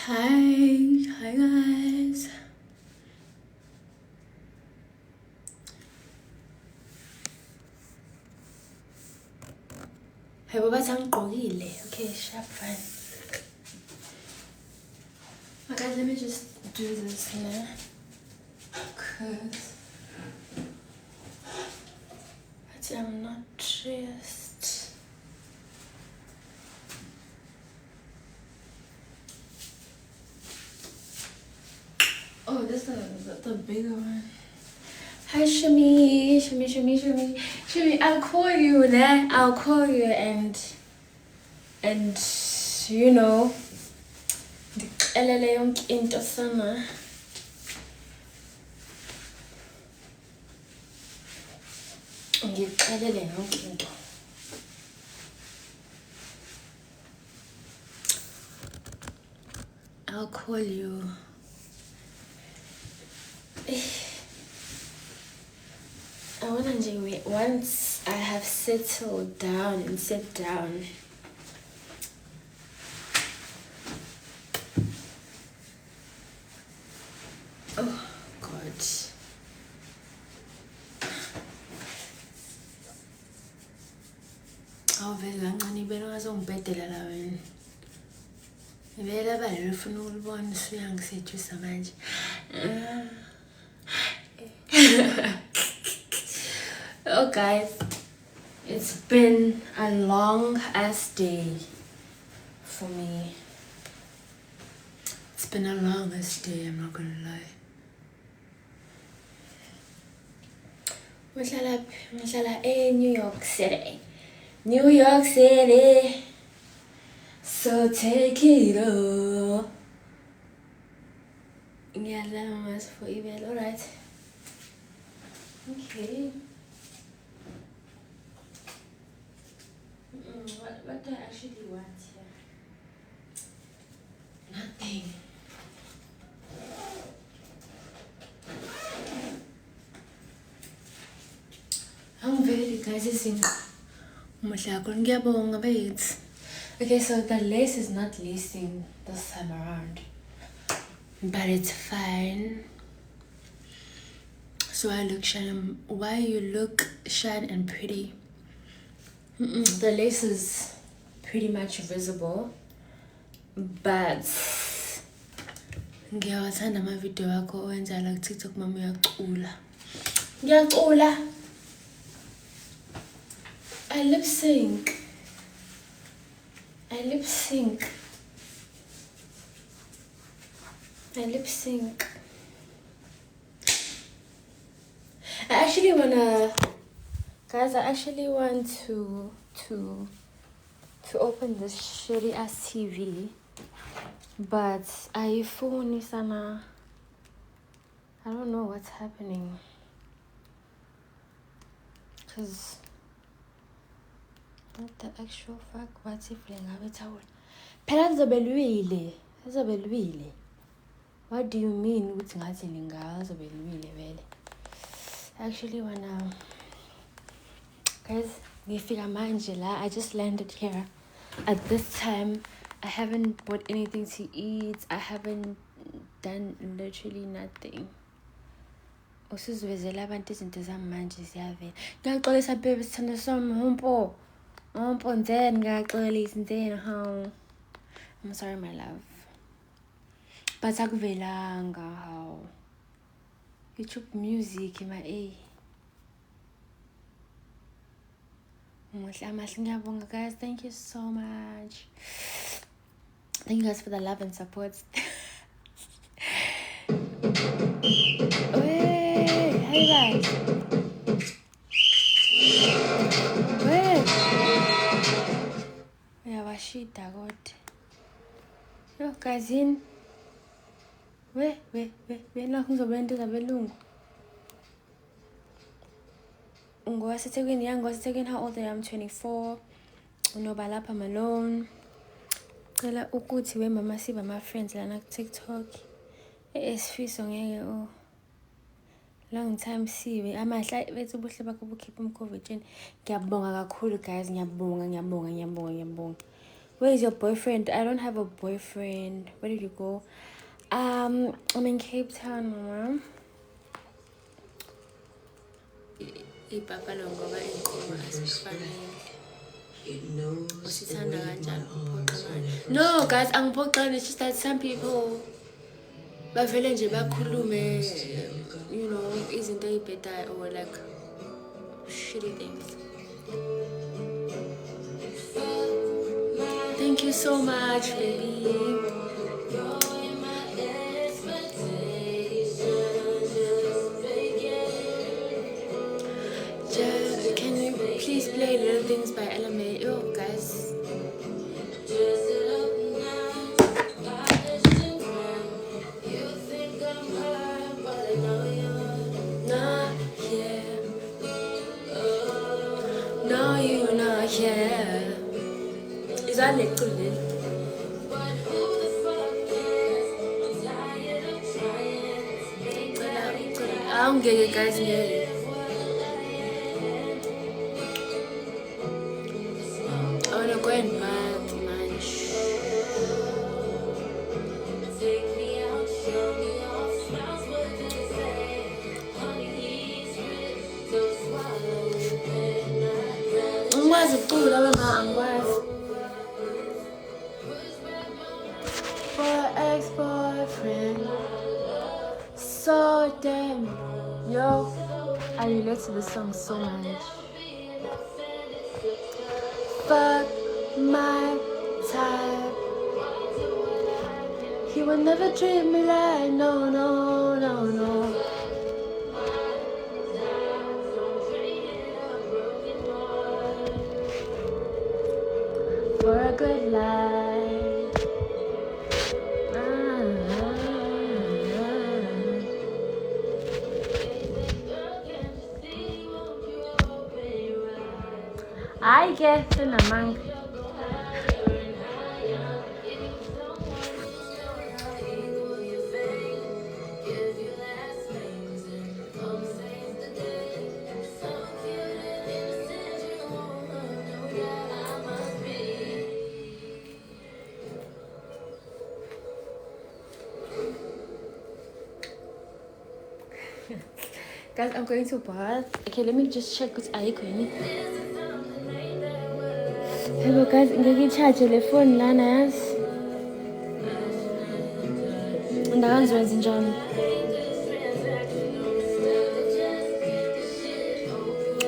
Hi guys. Hey, baba sangigqokile. Okay, sharp fine. Okay, let me just do this now. Cause I'm not dressed. Oh, this is the bigger one. Hi Shami, Shami, I'll call you there. I'll call you and you know, ndixelele yonke into sana. Ngixelele yonke into. I'll call you. I wanna do once I have settled down and sit down. Oh God. Awuvele kancane ibele ungazongibhedela la wena. Ibele abalelo ufuna ukulibona usuyangisedusa manje. Oh guys, it's been a long ass day for me. It's been a long ass day, I'm not gonna lie. Ngihlala New York City. New York City. So take it all. Ngiyadlala for Ibel, alright. Okay. What do I actually want here? Nothing. I'm very guys. Okay, so the lace is not lacing this time around, but it's fine. So I look shine. Why you look shine and pretty? The lace is pretty much visible, but ngiyawathanda amavideo akho owenza la TikTok mama ngiyacula. I lip sync. I actually wanna, guys. I actually want to open this shitty ass TV, but I don't know what's happening, cause what the actual fuck? What's if Pelazabelwile? What do you mean with ngazilinga? I actually wanna, guys. I just landed here. At this time, I haven't bought anything to eat. I haven't done literally nothing. Usizwezela abantu izinto zamanje ziyavela. Ngiyaxolisa baby sithanda sami humpo. Humpo nzeni ngiyaxolisa nzeni how. I'm sorry my love. But akuvelanga how. YouTube music my A. Guys, thank you so much. Thank you guys for the love and support. Hey guys. Yeah, washita God. Yo guys in. We na kuzobenda zabelungu. Ngwasethekwini how old I am, 24. Unobalapha I'm alone. Cela ukuthi we mama siba ama friends lana ku TikTok. Esifiso ngeke long time sibe amahla bethu ubuhle bakho bukhipha umcovid. Ngiyabonga kakhulu guys, ngiyabonga. Where is your boyfriend? I don't have a boyfriend. Where did you go? I'm in Cape Town, mama. Ipapalo ngoba inkomo asifanele. Usithanda kanjani uphoqana? No, guys, angiphoqani. It's just that some people bavele nje bakhulume, you know, izinto eyibhedayo or like shitty things. Thank you so much, baby. Can you please play Little Things by LMA? Oh, guys. Not here. No, you're not here. Is that little bit? I don't get it, guys. I wanna go and bath, man. Angikwazi ukucula wena angikwazi. For ex-boyfriend. So damn. Yo, I relate to the song so much. Fuck my type. He would never treat me like no, no, no, no. For a good life. I guess in a month. Guys, I'm going to bath. Okay, let me just check what's going. Hello guys, ngikicharge le phone lana yazi. Ndakanzwenza njani?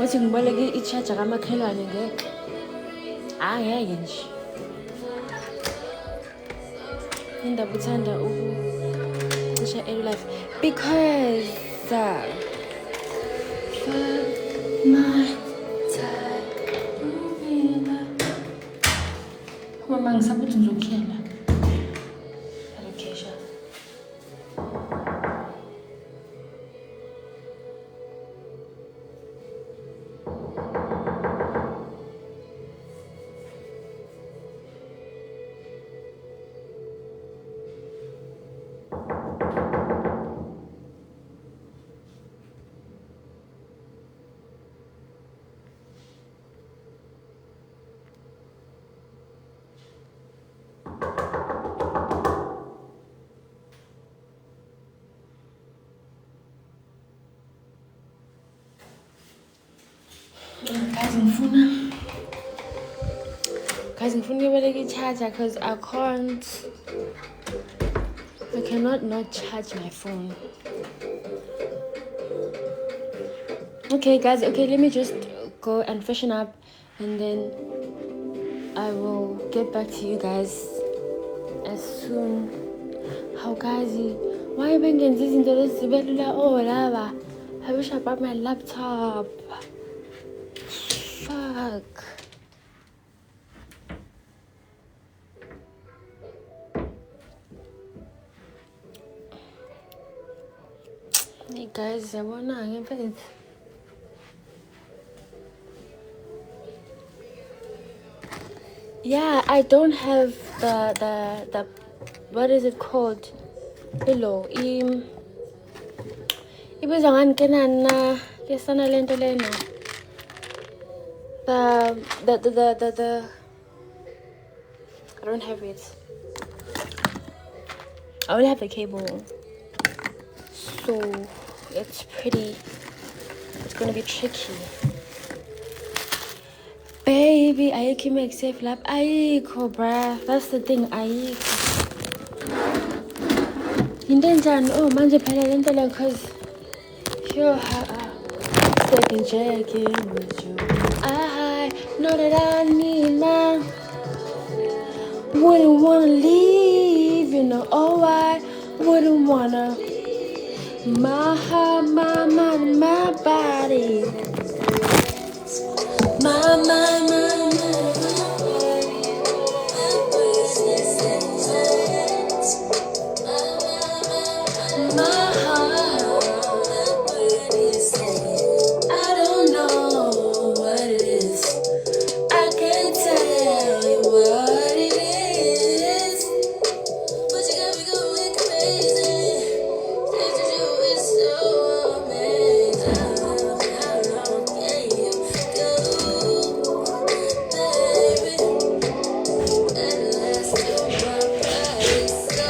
Wathi ngiboleke i-charger kamakhelwane ngeke. Ngeke nje. Indaba uthanda ukucisha life because my mama ngisabuthi ngizokuhlela. Okay, sure. Guys, ngifuna ukuboleka i-charger because I cannot not charge my phone. Okay guys, okay, let me just go and freshen up and then I will get back to you guys as soon. How guys, why bengenza izinto lezibelula lava? I wish I brought my laptop. Fuck. Hey guys, I wanna get it. Yeah, I don't have the what is it called? Hello, ibizwa ngani kenana lesana lento lena. The I don't have it. I only have the cable, so it's gonna be tricky. Baby, ayikho i-MagSafe lapha. Ayikho, bruh. That's the thing, ayikho. Into enjani? Oh, manje phela lento le cause you're second checking with you. I know that I need my. Wouldn't wanna leave, you know. Oh, I wouldn't wanna. My heart, my mind, my body. My mind, my heart. I don't know what it is. I can't tell you what it is. But you got me going crazy. Things you do is so amazing. How long can you go, baby? At last to my body so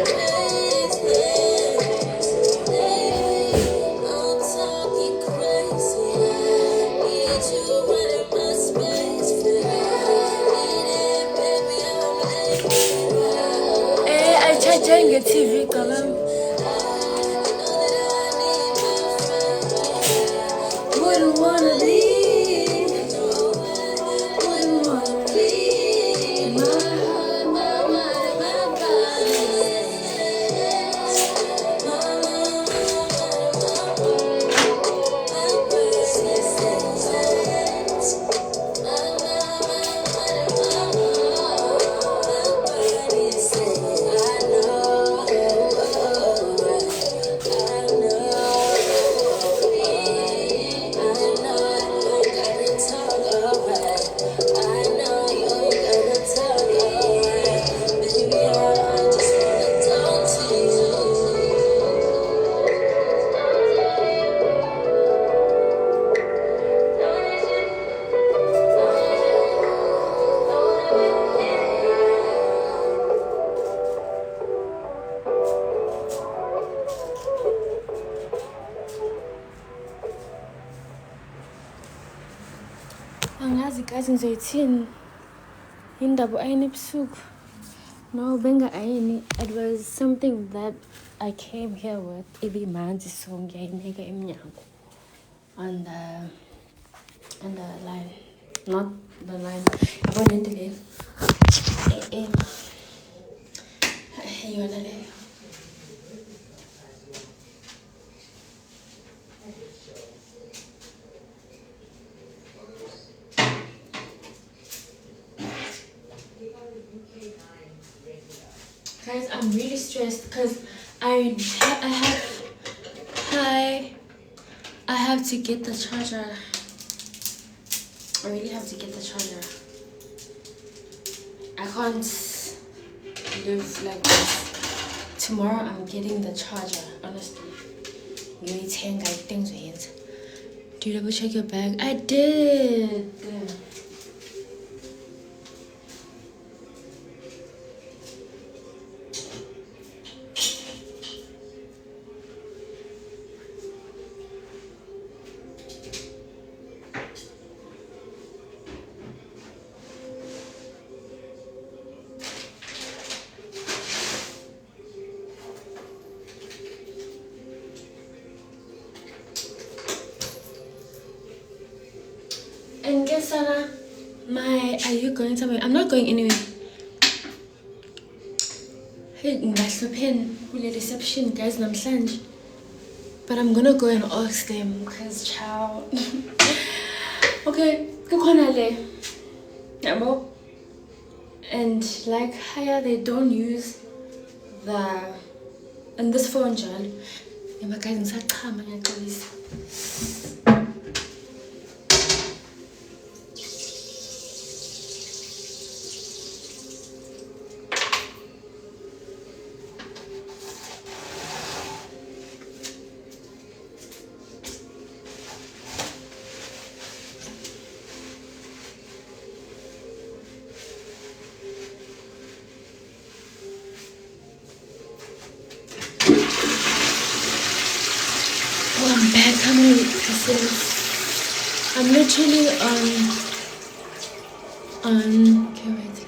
crazy. Baby, I'm talking crazy. Need you running my space. Baby, I'm hey, I charging your TV, column. Wouldn't wanna leave. Wouldn't wanna leave. My heart, my mind, my body. Angazi kazi ngizoyithini indaba ayinebusuku no benga ayini. It was something that I came here with ibimanzi, so ngiyayineka emnyango on the line, not the line. Yabona into le yona leyo. Guys, I'm really stressed because I have to get the charger. I really have to get the charger. I can't live like this. Tomorrow I'm getting the charger, honestly. You 10 guys things with it. Do you double check your bag? I did. And guess Sana, are you going somewhere? I'm not going anywhere. Hey, ngahluphen kule reception guys namhlanje. But I'm gonna go and ask them because ciao. Okay, kukhona le. Yabo. And like higher they don't use and this phone njalo. Yema guys ngisachama ngiyaxolisa. This is, I'm literally on, okay, wait.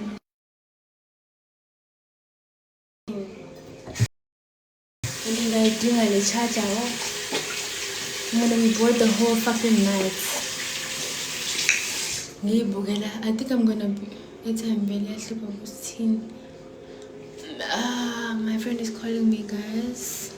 And then I do a charger. I'm gonna be bored the whole fucking night. I think I'm gonna be, my friend is calling me, guys.